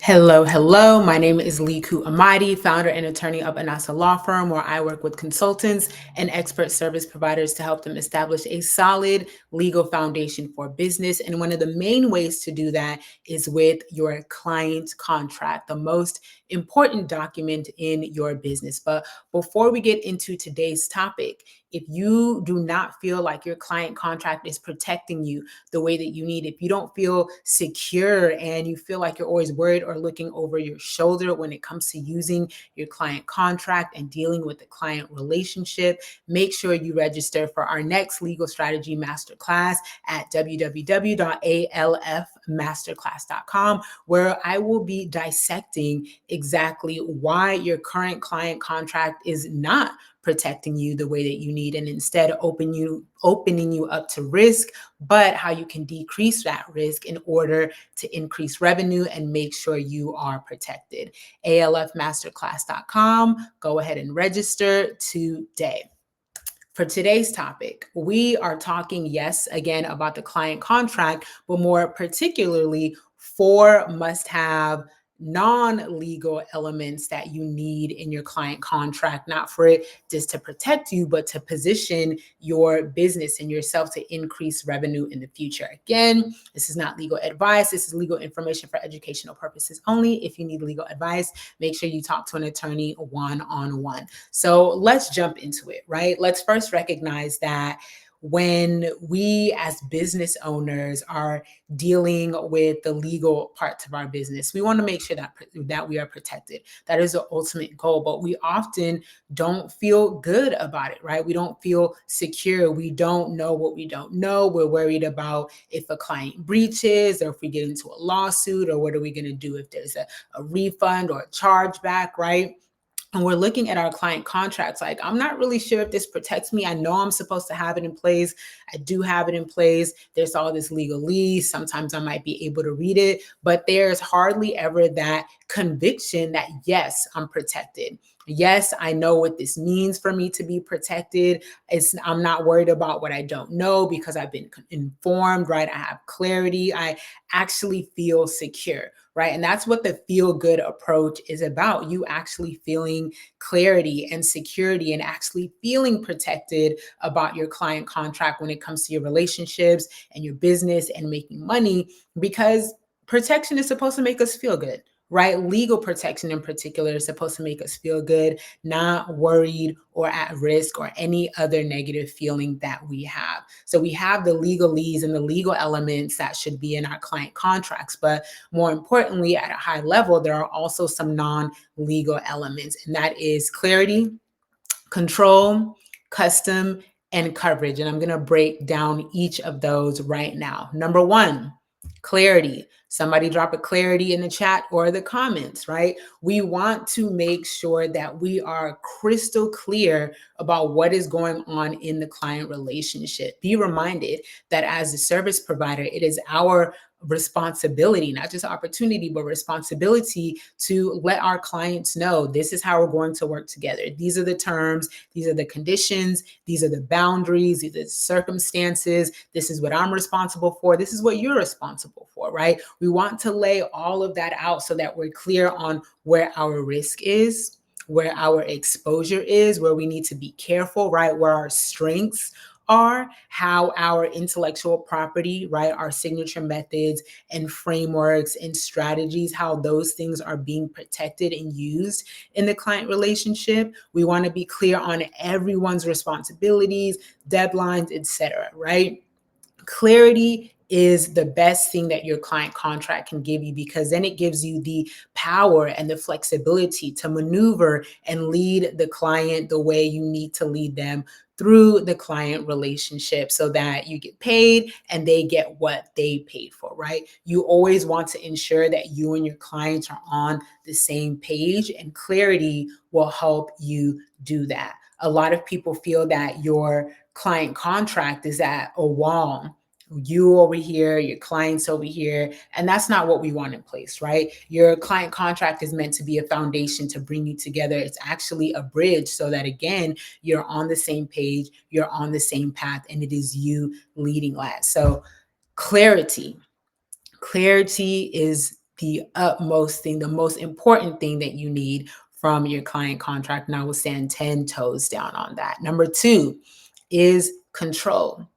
Hello, hello. My name is Liku Amadi, founder and attorney of Anasa Law Firm, where I work with consultants and expert service providers to help them establish a solid legal foundation for business. And one of the main ways to do that is with your client contract, the most important document in your business. But before we get into today's topic, if you do not feel like your client contract is protecting you the way that you need, if you don't feel secure and you feel like you're always worried or looking over your shoulder when it comes to using your client contract and dealing with the client relationship, make sure you register for our next legal strategy masterclass at www.alfmasterclass.com, where I will be dissecting exactly why your current client contract is not protecting you the way that you need, and instead opening you up to risk, but how you can decrease that risk in order to increase revenue and make sure you are protected. alfmasterclass.com. Go ahead and register today. For today's topic, we are talking, yes, again, about the client contract, but more particularly 4 must-have non-legal elements that you need in your client contract, not for it just to protect you, but to position your business and yourself to increase revenue in the future. Again, this is not legal advice. This is legal information for educational purposes only. If you need legal advice, make sure you talk to an attorney one-on-one. So let's jump into it, right? Let's first recognize that when we as business owners are dealing with the legal parts of our business, we want to make sure that we are protected. That is the ultimate goal, but we often don't feel good about it, right? We don't feel secure. We don't know what we don't know. We're worried about if a client breaches or if we get into a lawsuit, or what are we going to do if there's a refund or a chargeback, right? And we're looking at our client contracts like, I'm not really sure if this protects me. I know I'm supposed to have it in place. I do have it in place. There's all this legalese. Sometimes I might be able to read it, but there's hardly ever that conviction that, yes, I'm protected. Yes, I know what this means for me to be protected. I'm not worried about what I don't know because I've been informed, right? I have clarity. I actually feel secure, right? And that's what the feel good approach is about. You actually feeling clarity and security and actually feeling protected about your client contract when it comes to your relationships and your business and making money, because protection is supposed to make us feel good. Right? Legal protection in particular is supposed to make us feel good, not worried or at risk or any other negative feeling that we have. So we have the legalese and the legal elements that should be in our client contracts, but more importantly, at a high level, there are also some non-legal elements, and that is clarity, control, custom, and coverage. And I'm going to break down each of those right now. Number 1, clarity. Somebody drop a clarity in the chat or the comments, right? We want to make sure that we are crystal clear about what is going on in the client relationship. Be reminded that as a service provider, it is our responsibility, not just opportunity, but responsibility to let our clients know this is how we're going to work together. These are the terms, these are the conditions, these are the boundaries, these are the circumstances. This is what I'm responsible for. This is what you're responsible for, right? We want to lay all of that out so that we're clear on where our risk is, where our exposure is, where we need to be careful, right? Where our strengths are, how our intellectual property, right, our signature methods and frameworks and strategies, how those things are being protected and used in the client relationship. We want to be clear on everyone's responsibilities, deadlines, etc., right? Clarity is the best thing that your client contract can give you, because then it gives you the power and the flexibility to maneuver and lead the client the way you need to lead them through the client relationship so that you get paid and they get what they paid for, right? You always want to ensure that you and your clients are on the same page, and clarity will help you do that. A lot of people feel that your client contract is at a wall, you over here, your clients over here, and that's not what we want in place, right? Your client contract is meant to be a foundation to bring you together. It's actually a bridge so that, again, you're on the same page, you're on the same path, and it is you leading that. So clarity is the utmost thing, the most important thing that you need from your client contract. And I will stand 10 toes down on that. Number two is control.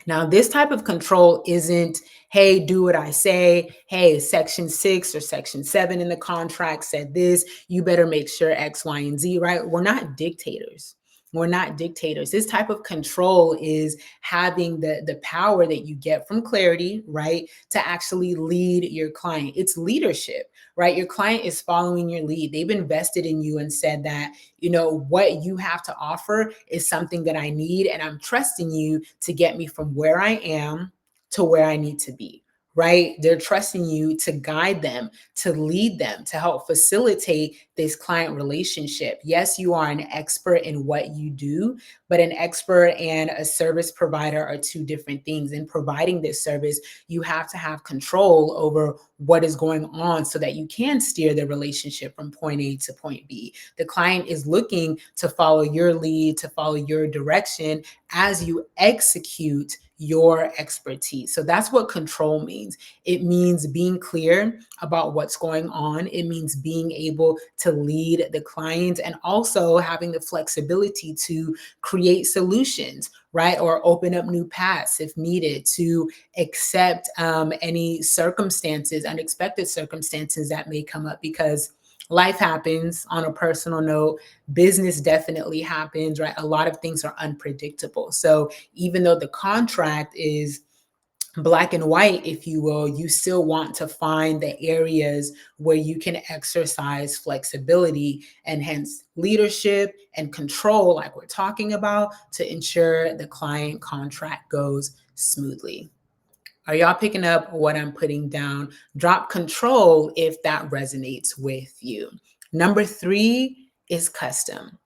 Now, this type of control isn't, hey, do what I say. Hey, section 6 or section 7 in the contract said this. You better make sure X, Y, and Z, right? We're not dictators. We're not dictators. This type of control is having the power that you get from clarity, right? To actually lead your client. It's leadership, right? Your client is following your lead. They've invested in you and said that, what you have to offer is something that I need, and I'm trusting you to get me from where I am to where I need to be, right? They're trusting you to guide them, to lead them, to help facilitate this client relationship. Yes, you are an expert in what you do, but an expert and a service provider are two different things. In providing this service, you have to have control over what is going on so that you can steer the relationship from point A to point B. The client is looking to follow your lead, to follow your direction as you execute your expertise. So that's what control means. It means being clear about what's going on. It means being able to lead the client and also having the flexibility to create solutions, right? Or open up new paths if needed, to accept any circumstances, unexpected circumstances that may come up, because life happens. On a personal note, business definitely happens, right? A lot of things are unpredictable. So even though the contract is black and white, if you will, you still want to find the areas where you can exercise flexibility, and hence leadership and control, like we're talking about, to ensure the client contract goes smoothly. Are y'all picking up what I'm putting down? Drop control if that resonates with you. Number three is custom.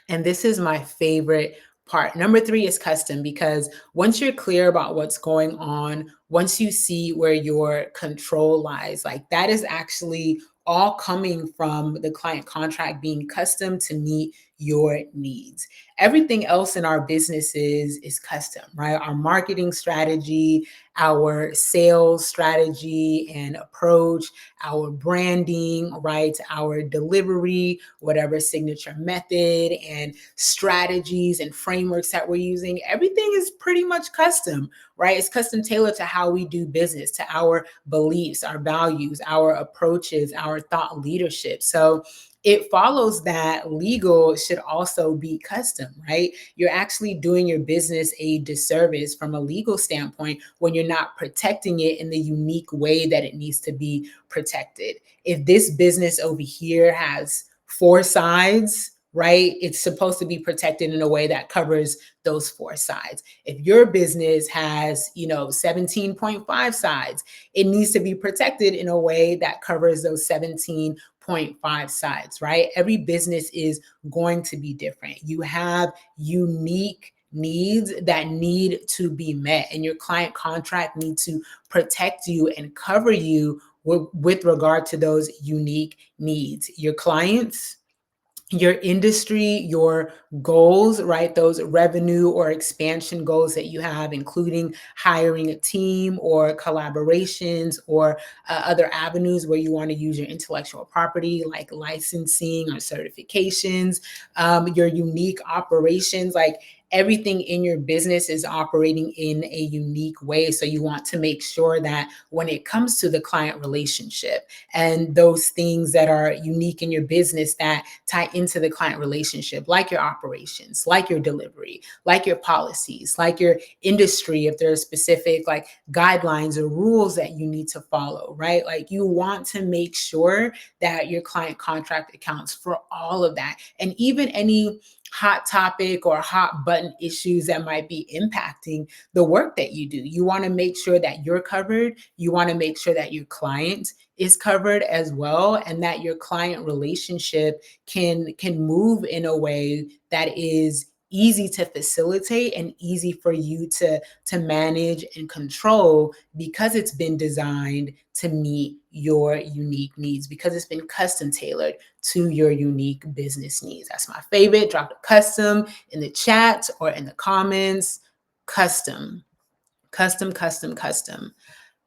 And this is my favorite part. Number three is custom, because once you're clear about what's going on, once you see where your control lies, like that is actually all coming from the client contract being custom to meet your needs. Everything else in our businesses is custom, right? Our marketing strategy, our sales strategy and approach, our branding, right? Our delivery, whatever signature method and strategies and frameworks that we're using, everything is pretty much custom, right? It's custom tailored to how we do business, to our beliefs, our values, our approaches, our thought leadership. So it follows that legal should also be custom, right? You're actually doing your business a disservice from a legal standpoint when you're not protecting it in the unique way that it needs to be protected. If this business over here has four sides, right, it's supposed to be protected in a way that covers those four sides. If your business has, 17.5 sides, it needs to be protected in a way that covers those 17.5 sides, right? Every business is going to be different. You have unique needs that need to be met, and your client contract needs to protect you and cover you with regard to those unique needs. Your clients, your industry, your goals, right? Those revenue or expansion goals that you have, including hiring a team or collaborations or other avenues where you want to use your intellectual property, like licensing or certifications, your unique operations, like everything in your business is operating in a unique way. So you want to make sure that when it comes to the client relationship and those things that are unique in your business that tie into the client relationship, like your operations, like your delivery, like your policies, like your industry, if there are specific like guidelines or rules that you need to follow, right? Like you want to make sure that your client contract accounts for all of that. And even any hot topic or hot button issues that might be impacting the work that you do. You want to make sure that you're covered. You want to make sure that your client is covered as well, and that your client relationship can move in a way that is easy to facilitate and easy for you to manage and control, because it's been designed to meet your unique needs, because it's been custom tailored to your unique business needs. That's my favorite. Drop a custom in the chat or in the comments. Custom, custom, custom, custom.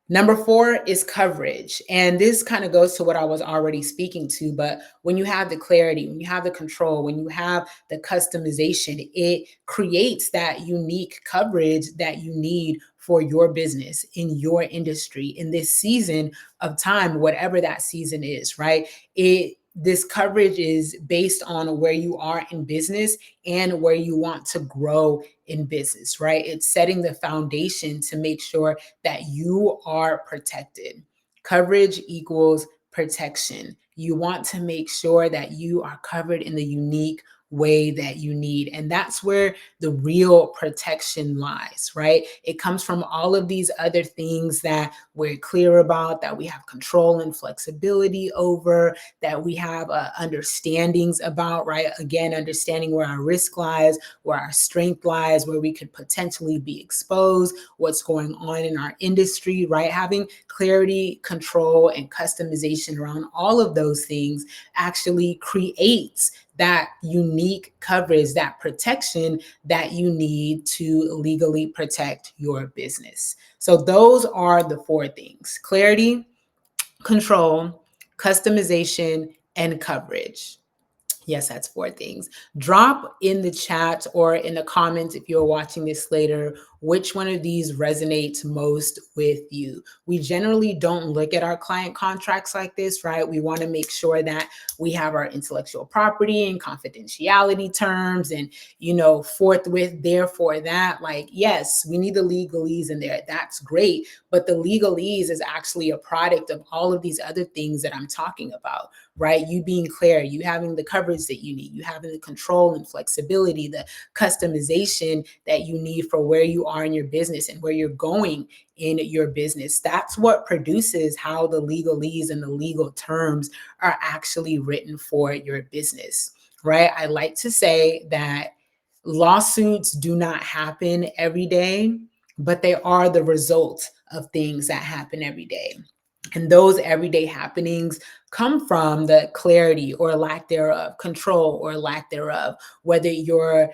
Number 4 is coverage. And this kind of goes to what I was already speaking to. But when you have the clarity, when you have the control, when you have the customization, it creates that unique coverage that you need for your business, in your industry, in this season of time, whatever that season is, right? This coverage is based on where you are in business and where you want to grow in business, right? It's setting the foundation to make sure that you are protected. Coverage equals protection. You want to make sure that you are covered in the unique way that you need. And that's where the real protection lies, right? It comes from all of these other things that we're clear about, that we have control and flexibility over, that we have understandings about, right? Again, understanding where our risk lies, where our strength lies, where we could potentially be exposed, what's going on in our industry, right? Having clarity, control, and customization around all of those things actually creates that unique coverage, that protection that you need to legally protect your business. So those are the 4 things: clarity, control, customization, and coverage. Yes, that's 4 things. Drop in the chat or in the comments if you're watching this later, which one of these resonates most with you. We generally don't look at our client contracts like this, right? We want to make sure that we have our intellectual property and confidentiality terms and, forthwith, therefore that. Like, yes, we need the legalese in there. That's great. But the legalese is actually a product of all of these other things that I'm talking about, right? You being clear, you having the coverage that you need, you having the control and flexibility, the customization that you need for where you are in your business and where you're going in your business. That's what produces how the legalese and the legal terms are actually written for your business, right? I like to say that lawsuits do not happen every day, but they are the result of things that happen every day. And those everyday happenings come from the clarity or lack thereof, control or lack thereof, whether your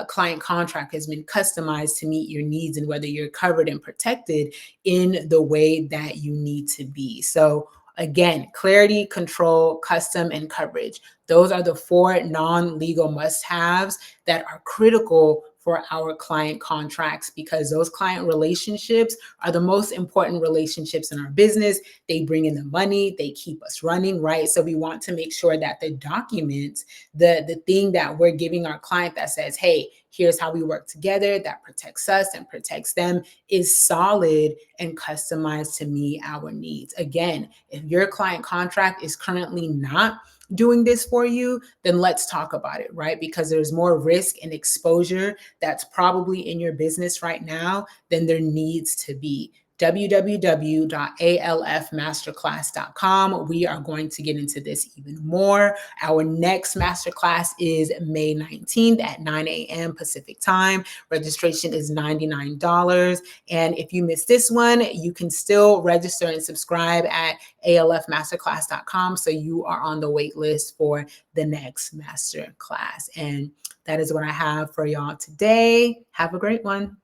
client contract has been customized to meet your needs and whether you're covered and protected in the way that you need to be. So again, clarity, control, custom, and coverage. Those are the 4 non-legal must-haves that are critical for our client contracts, because those client relationships are the most important relationships in our business. They bring in the money, they keep us running, right? So we want to make sure that the documents, the thing that we're giving our client that says, hey, here's how we work together, that protects us and protects them, is solid and customized to meet our needs. Again, if your client contract is currently not doing this for you, then let's talk about it, right? Because there's more risk and exposure that's probably in your business right now than there needs to be. www.alfmasterclass.com. We are going to get into this even more. Our next masterclass is May 19th at 9 a.m. Pacific time. Registration is $99. And if you missed this one, you can still register and subscribe at alfmasterclass.com. So you are on the wait list for the next masterclass. And that is what I have for y'all today. Have a great one.